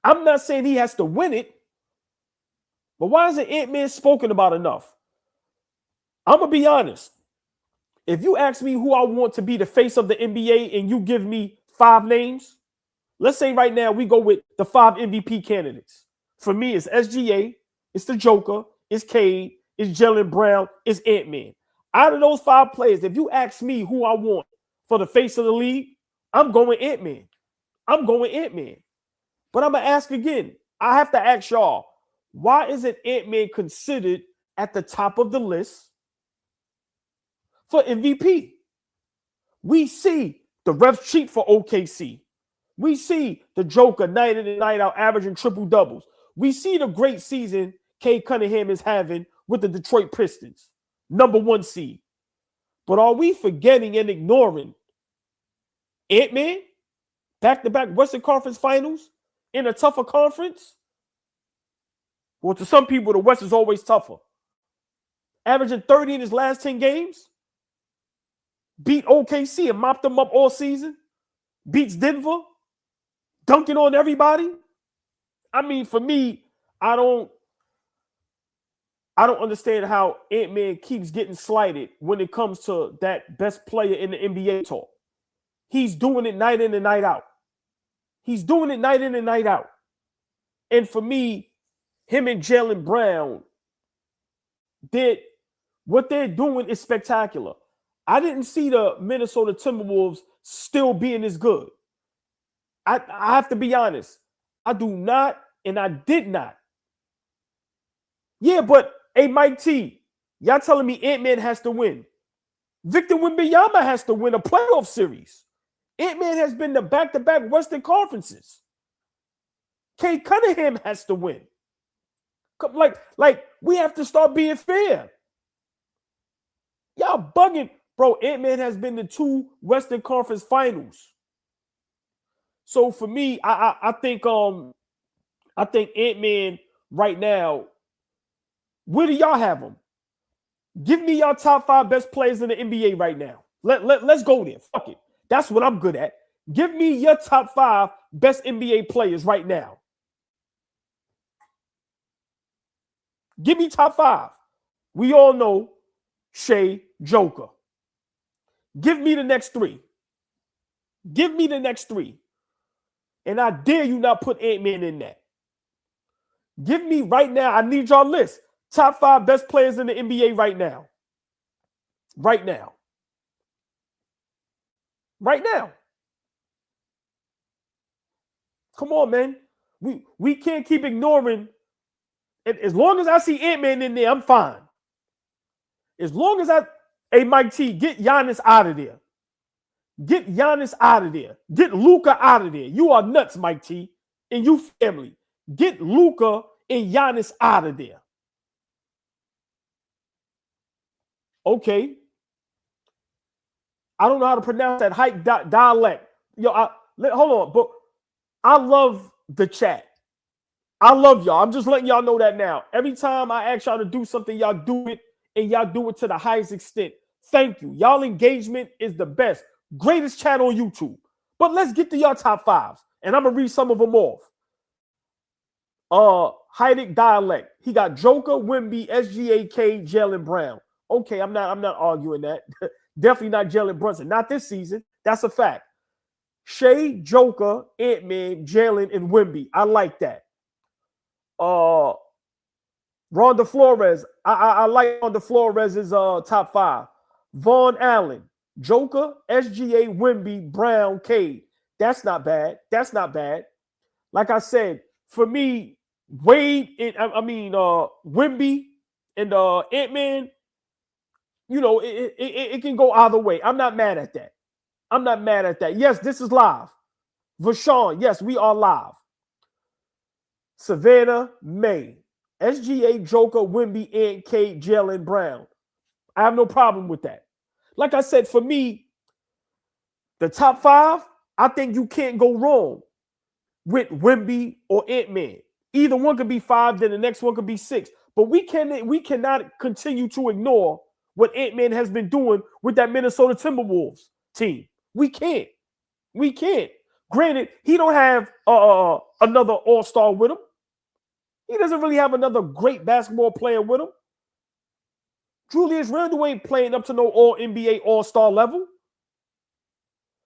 I'm not saying he has to win it, but why isn't Ant-Man spoken about enough? I'm going to be honest. If you ask me who I want to be the face of the NBA and you give me 5 names, let's say right now we go with the 5 MVP candidates. For me, it's SGA, it's the Joker, it's Cade, it's Jaylen Brown, it's Ant-Man. Out of those 5 players, if you ask me who I want for the face of the league, I'm going Ant-Man. But I'm going to ask again, I have to ask y'all, why isn't Ant-Man considered at the top of the list for MVP? We see the refs cheat for OKC. We see the Joker night in and night out averaging triple doubles. We see the great season Cade Cunningham is having with the Detroit Pistons, #1 seed. But are we forgetting and ignoring Ant-Man? Back-to-back Western Conference Finals in a tougher conference? Well, to some people, the West is always tougher. Averaging 30 in his last 10 games. Beat OKC and mopped them up all season. Beats Denver. Dunking on everybody. I mean, for me, I don't understand how Ant-Man keeps getting slighted when it comes to that best player in the NBA talk. He's doing it night in and night out. He's doing it night in and night out. And for me, him and Jaylen Brown, what they're doing is spectacular. I didn't see the Minnesota Timberwolves still being as good. I have to be honest. I do not, and I did not. Yeah, but hey, Mike T, y'all telling me Ant-Man has to win. Victor Wembanyama has to win a playoff series. Ant-Man has been to back-to-back Western Conferences. Cade Cunningham has to win. Like we have to start being fair. Y'all bugging. Bro, Ant-Man has been to 2 Western Conference Finals. So for me, I think Ant-Man right now, where do y'all have him? Give me y'all top 5 best players in the NBA right now. Let's go there. Fuck it. That's what I'm good at. Give me your top 5 best NBA players right now. Give me top 5. We all know Shea, Joker. Give me the next 3. Give me the next 3. And I dare you not put Ant-Man in that. Give me right now, I need y'all list. Top 5 best players in the NBA right now. Right now. Right now. Come on, man. We can't keep ignoring. As long as I see Ant-Man in there, I'm fine. As long as hey, Mike T, get Giannis out of there. Get Giannis out of there. Get Luka out of there. You are nuts, Mike T, and you family. Get Luka and Giannis out of there. Okay. I don't know how to pronounce that hype dialect. Yo, hold on, but I love the chat. I love y'all. I'm just letting y'all know that now. Every time I ask y'all to do something, y'all do it, and y'all do it to the highest extent. Thank you. Y'all engagement is the best. Greatest chat on YouTube. But let's get to y'all top 5s. And I'm going to read some of them off. Heidic dialect. He got Joker, Wemby, SGA, Cade, Jaylen Brown. Okay, I'm not arguing that. Definitely not Jalen Brunson. Not this season. That's a fact. Shea, Joker, Ant-Man, Jalen, and Wemby. I like that. Ronda Flores. I like Ronda Flores' top 5. Vaughn Allen, Joker, SGA, Wemby, Brown, Cade. That's not bad. That's not bad. Like I said, for me, Wemby and Ant-Man, you know, it can go either way. I'm not mad at that. I'm not mad at that. Yes, this is live. Vashawn, yes, we are live. Savannah, May, SGA, Joker, Wemby, Ant, Cade, Jaylen Brown. I have no problem with that. Like I said, for me, the top 5, I think you can't go wrong with Wemby or Ant-Man. Either one could be 5, then the next one could be 6. But we cannot continue to ignore what Ant-Man has been doing with that Minnesota Timberwolves team. We can't. We can't. Granted, he don't have another all-star with him. He doesn't really have another great basketball player with him. Julius Randle ain't playing up to no all-NBA all-star level.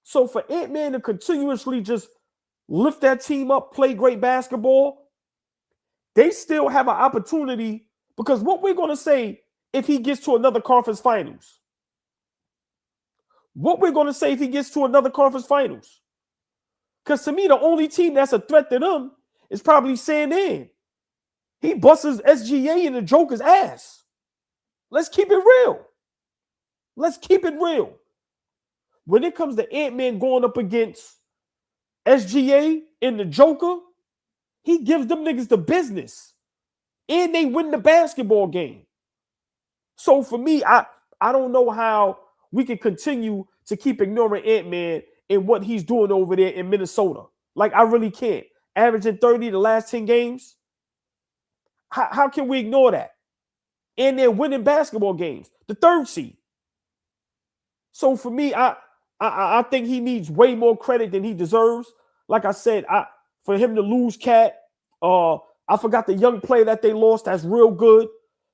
So for Ant-Man to continuously just lift that team up, play great basketball, they still have an opportunity, because what we're going to say if he gets to another conference finals? What we're going to say if he gets to another conference finals? Because to me, the only team that's a threat to them is probably saying in. He busts SGA in the Joker's ass. Let's keep it real. Let's keep it real. When it comes to Ant-Man going up against SGA in the Joker, he gives them niggas the business. And they win the basketball game. So for me, I don't know how we can continue to keep ignoring Ant-Man and what he's doing over there in Minnesota. Like, I really can't. Averaging 30 the last 10 games. How can we ignore that? And they're winning basketball games. The third seed. So for me, I think he needs way more credit than he deserves. Like I said, for him to lose Cat, I forgot the young player that they lost. That's real good.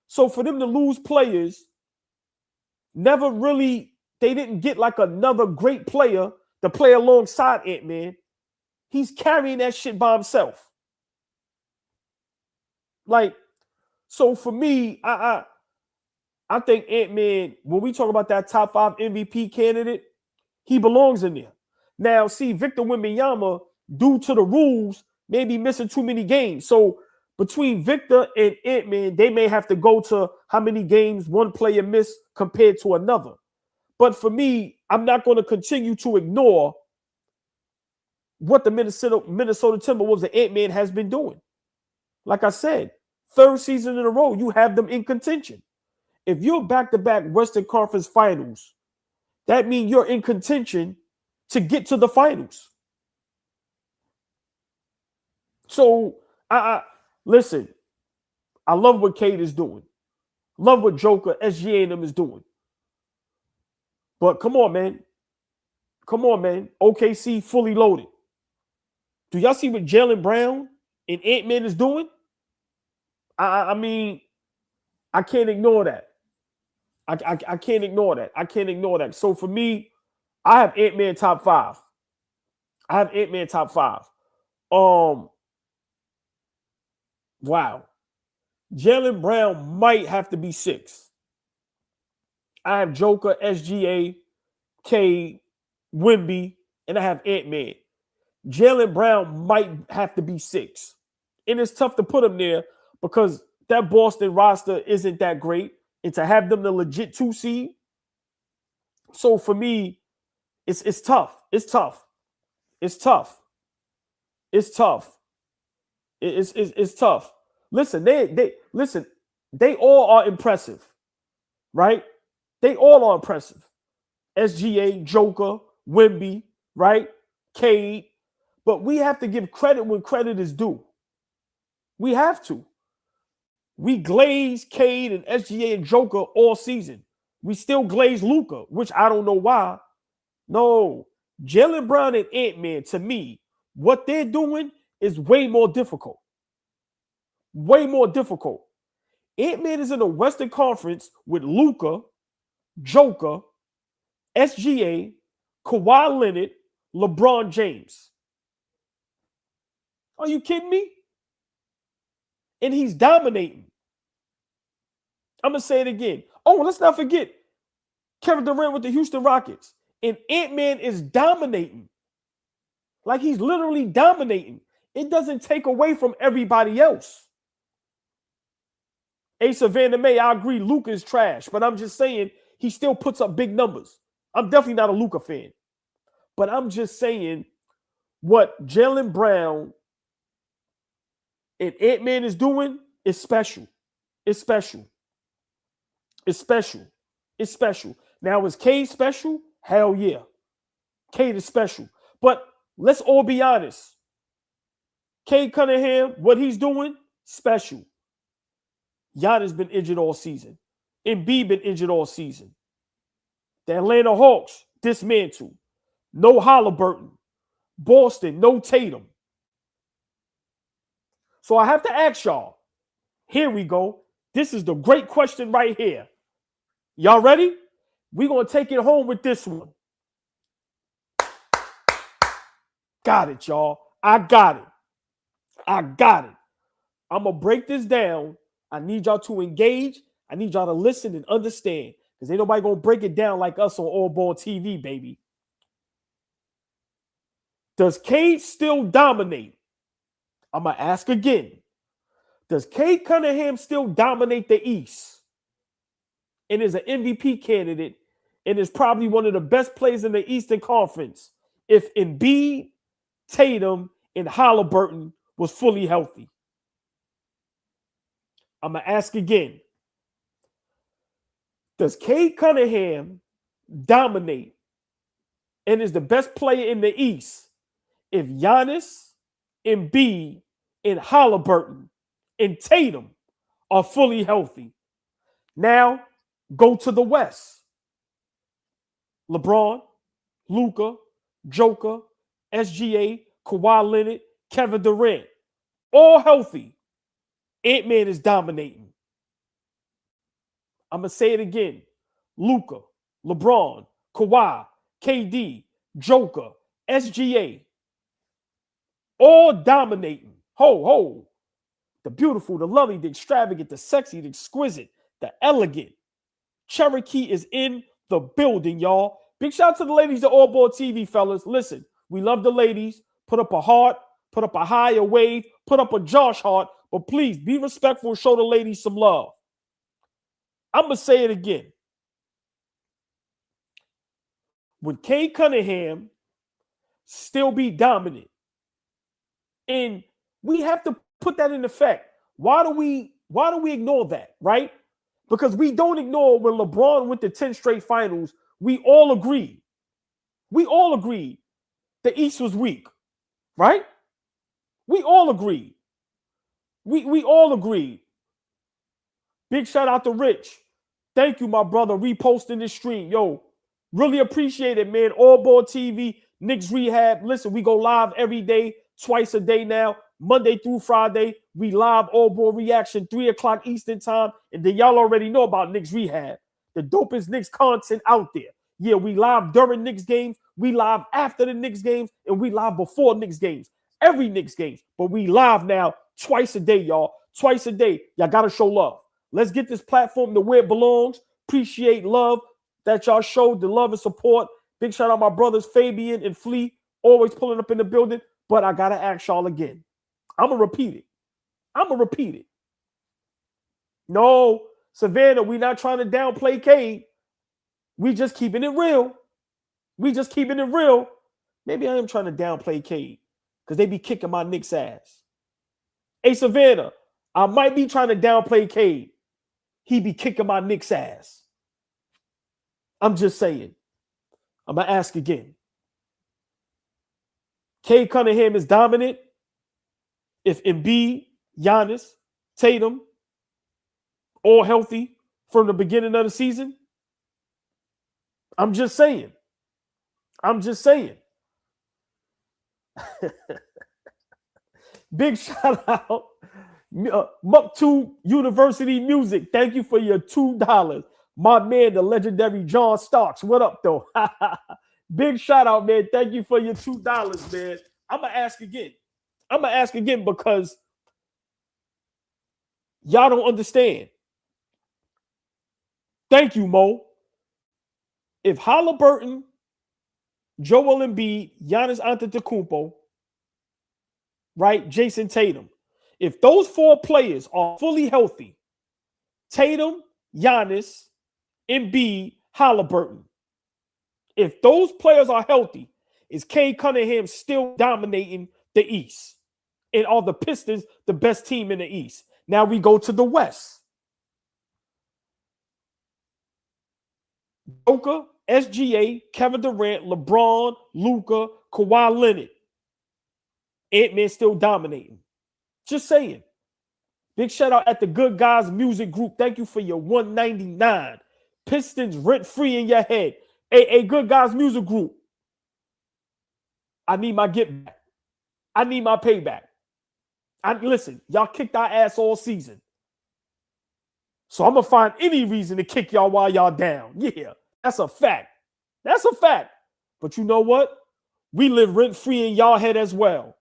So for them to lose players, never really, they didn't get like another great player to play alongside Ant-Man. He's carrying that shit by himself. Like, so for me, I think Ant-Man, when we talk about that top 5 MVP candidate, he belongs in there. Now, see, Victor Wembanyama, due to the rules, may be missing too many games. So between Victor and Ant-Man, they may have to go to how many games one player missed compared to another. But for me, I'm not going to continue to ignore what the Minnesota Timberwolves and Ant-Man has been doing. Like I said, third season in a row, you have them in contention. If you're back-to-back Western Conference Finals, that means you're in contention to get to the finals. So, listen, I love what Cade is doing. Love what Joker, SGA, and them is doing. But come on, man. Come on, man. OKC fully loaded. Do y'all see what Jaylen Brown and Ant-Man is doing? I mean, I can't ignore that. I can't ignore that. I can't ignore that. So for me, I have Ant-Man top 5. I have Ant-Man top 5. Wow. Jaylen Brown might have to be 6. I have Joker, SGA, Cade, Wemby, and I have Ant-Man. Jaylen Brown might have to be 6. And it's tough to put him there because that Boston roster isn't that great. And to have them the legit 2 seed. So for me, it's tough. It's tough. It's tough. It's tough. It's tough. Listen, they all are impressive, right? They all are impressive. SGA, Joker, Wemby, right? Cade. But we have to give credit when credit is due. We have to. We glaze Cade and SGA and Joker all season. We still glaze Luka, which I don't know why. No. Jaylen Brown and Ant-Man, to me, what they're doing is way more difficult. Way more difficult. Ant-Man is in the Western Conference with Luka, Joker, SGA, Kawhi Leonard, LeBron James. Are you kidding me? And he's dominating. I'm going to say it again. Oh, let's not forget Kevin Durant with the Houston Rockets. And Ant-Man is dominating. Like, he's literally dominating. It doesn't take away from everybody else. Asa Vandermeer, I agree, Luka is trash. But I'm just saying, he still puts up big numbers. I'm definitely not a Luka fan. But I'm just saying what Jaylen Brown and Ant-Man is doing is special. It's special. It's special. It's special. Now, is Cade special? Hell yeah. Cade is special. But let's all be honest. Cade Cunningham, what he's doing, special. Giannis been injured all season. Embiid been injured all season. The Atlanta Hawks, dismantled. No Halliburton. Boston, no Tatum. So I have to ask y'all. Here we go. This is the great question right here. Y'all ready? We're going to take it home with this one. Got it, y'all. I got it. I got it. I'm going to break this down. I need y'all to engage. I need y'all to listen and understand because ain't nobody going to break it down like us on AllBall TV, baby. Does Cade still dominate I'm going to ask again. Does Cade Cunningham still dominate the East and is an MVP candidate and is probably one of the best players in the Eastern Conference if Embiid, Tatum, and Halliburton was fully healthy? I'm going to ask again. Does Cade Cunningham dominate and is the best player in the East if Giannis, Embiid, and Halliburton and Tatum are fully healthy? Now, go to the West. LeBron, Luka, Joker, SGA, Kawhi Leonard, Kevin Durant, all healthy. Ant-Man is dominating. I'm going to say it again. Luka, LeBron, Kawhi, KD, Joker, SGA, all dominating. Ho. The beautiful, the lovely, the extravagant, the sexy, the exquisite, the elegant. Cherokee is in the building, y'all. Big shout out to the ladies at AllBall TV, fellas. Listen, we love the ladies. Put up a heart, put up a higher wave, put up a Josh heart, but please be respectful and show the ladies some love. I'm going to say it again. Would Cade Cunningham still be dominant? And we have to put that in effect. Why do we ignore that, right? Because we don't ignore when LeBron went to 10 straight finals, we all agreed. We all agreed the East was weak, right? We all agreed. We all agreed. Big shout out to Rich. Thank you, my brother, reposting this stream. Yo, really appreciate it, man. AllBall TV, Knicks Rehab. Listen, we go live every day, twice a day now. Monday through Friday, we live AllBall reaction, 3 o'clock Eastern time. And then y'all already know about Knicks Rehab, the dopest Knicks content out there. Yeah, we live during Knicks games, we live after the Knicks games, and we live before Knicks games. Every Knicks games. But we live now twice a day, y'all. Twice a day. Y'all got to show love. Let's get this platform to where it belongs. Appreciate love that y'all showed, the love and support. Big shout out my brothers Fabian and Flea, always pulling up in the building. But I got to ask y'all again. I'm going to repeat it. No, Savannah, we not trying to downplay Cade. We just keeping it real. Maybe I am trying to downplay Cade because they be kicking my Knicks ass. Hey, Savannah, I might be trying to downplay Cade. He be kicking my Knicks ass. I'm just saying. I'm going to ask again. Cade Cunningham is dominant if Embiid, Giannis, Tatum, all healthy from the beginning of the season. I'm just saying. Big shout out. Muck2 University Music. Thank you for your $2. My man, the legendary John Starks. What up, though? Big shout out, man. Thank you for your $2, man. I'm going to ask again because y'all don't understand. Thank you, Mo. If Halliburton, Joel Embiid, Giannis Antetokounmpo, right, Jason Tatum, if those 4 players are fully healthy, Tatum, Giannis, Embiid, Halliburton, if those players are healthy, is Cade Cunningham still dominating the East? And are the Pistons the best team in the East? Now we go to the West. Joker, SGA, Kevin Durant, LeBron, Luka, Kawhi Leonard. Ant-Man still dominating. Just saying. Big shout out at the Good Guys Music Group. Thank you for your $199. Pistons rent-free in your head. Hey, Good Guys Music Group. I need my get back. I need my payback. Listen, y'all kicked our ass all season. So I'm going to find any reason to kick y'all while y'all down. Yeah, that's a fact. But you know what? We live rent-free in y'all head as well.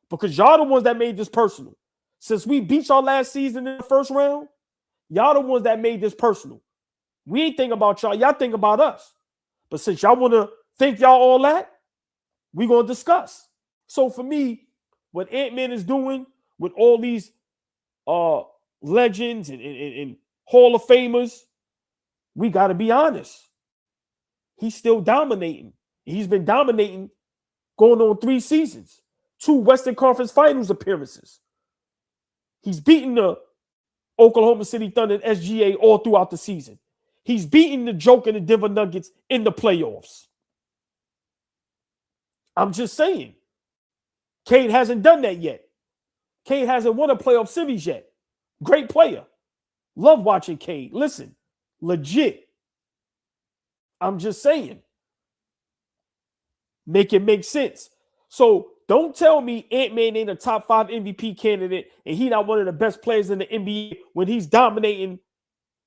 Because y'all the ones that made this personal. Since we beat y'all last season in the first round, y'all the ones that made this personal. We ain't think about y'all. Y'all think about us. But since y'all want to think y'all all that, we going to discuss. So for me, what Ant-Man is doing, with all these legends and Hall of Famers, we got to be honest. He's still dominating. He's been dominating going on 3 seasons, 2 Western Conference Finals appearances. He's beaten the Oklahoma City Thunder and SGA all throughout the season. He's beaten the Joker and the Denver Nuggets in the playoffs. I'm just saying. Cade hasn't done that yet. Cade hasn't won a playoff series yet. Great player. Love watching Cade. Listen, legit. I'm just saying. Make it make sense. So don't tell me Ant-Man ain't a top 5 MVP candidate and he not one of the best players in the NBA when he's dominating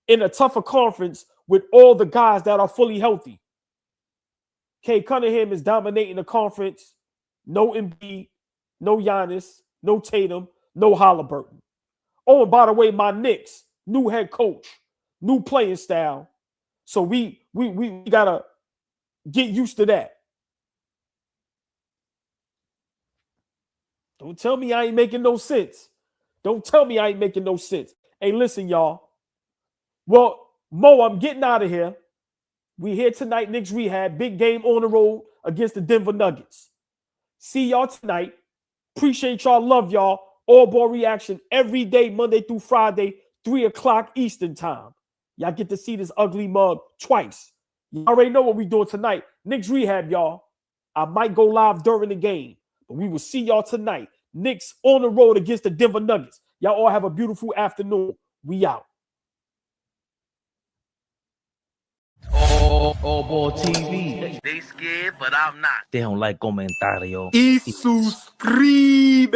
in a tougher conference with all the guys that are fully healthy. Cade Cunningham is dominating the conference. No Embiid, no Giannis, no Tatum, no Halliburton. Oh, and by the way, my Knicks, new head coach, new playing style. So we gotta get used to that. Don't tell me I ain't making no sense. Don't tell me I ain't making no sense. Hey, listen, y'all. Well, Mo, I'm getting out of here. We here tonight, Knicks Rehab. Big game on the road against the Denver Nuggets. See y'all tonight. Appreciate y'all. Love y'all. AllBall reaction every day, Monday through Friday, 3 o'clock Eastern time. Y'all get to see this ugly mug twice. You already know what we doing tonight. Knicks Rehab, y'all. I might go live during the game, but we will see y'all tonight. Knicks on the road against the Denver Nuggets. Y'all all have a beautiful afternoon. We out. AllBall TV. They scared, but I'm not. They don't like comentario. Y suscribe.